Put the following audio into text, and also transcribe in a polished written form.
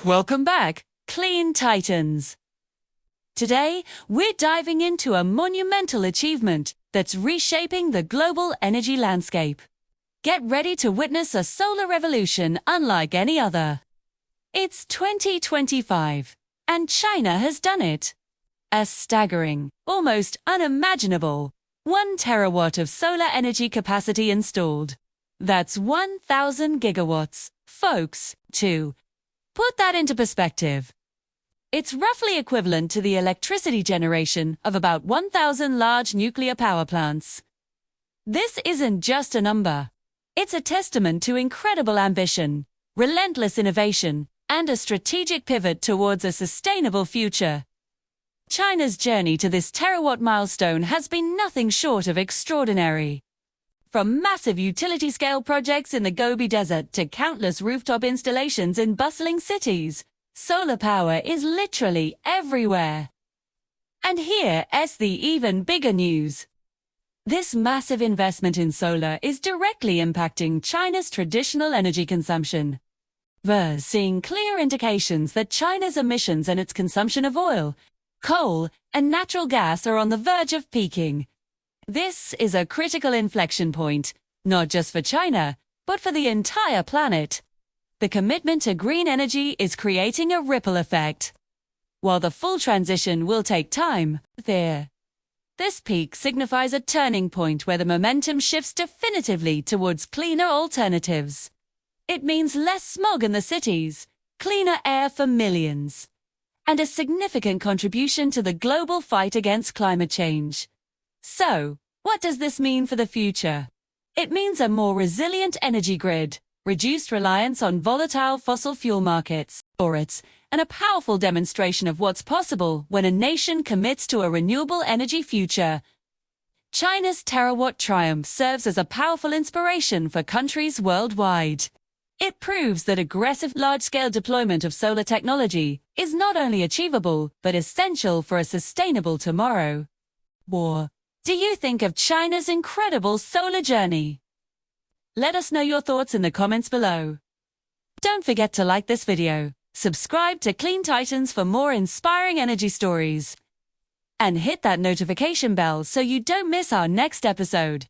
Welcome back, Clean Titans. Today, we're diving into a monumental achievement that's reshaping the global energy landscape. Get ready to witness a solar revolution unlike any other. It's 2025, and China has done it. A staggering, almost unimaginable, 1 terawatt of solar energy capacity installed. That's 1,000 gigawatts, folks, to put that into perspective. It's roughly equivalent to the electricity generation of about 1,000 large nuclear power plants. This isn't just a number. It's a testament to incredible ambition, relentless innovation, and a strategic pivot towards a sustainable future. China's journey to this terawatt milestone has been nothing short of extraordinary. From massive utility-scale projects in the Gobi Desert to countless rooftop installations in bustling cities, solar power is literally everywhere. And here's the even bigger news. This massive investment in solar is directly impacting China's traditional energy consumption. We're seeing clear indications that China's emissions and its consumption of oil, coal, and natural gas are on the verge of peaking. This is a critical inflection point, not just for China, but for the entire planet. The commitment to green energy is creating a ripple effect. While the full transition will take time, this peak signifies a turning point where the momentum shifts definitively towards cleaner alternatives. It means less smog in the cities, cleaner air for millions, and a significant contribution to the global fight against climate change. So, what does this mean for the future? It means a more resilient energy grid, reduced reliance on volatile fossil fuel markets, and a powerful demonstration of what's possible when a nation commits to a renewable energy future. China's terawatt triumph serves as a powerful inspiration for countries worldwide. It proves that aggressive large-scale deployment of solar technology is not only achievable, but essential for a sustainable tomorrow. What do you think of China's incredible solar journey? Let us know your thoughts in the comments below. Don't forget to like this video, subscribe to Clean Titans for more inspiring energy stories, and hit that notification bell so you don't miss our next episode.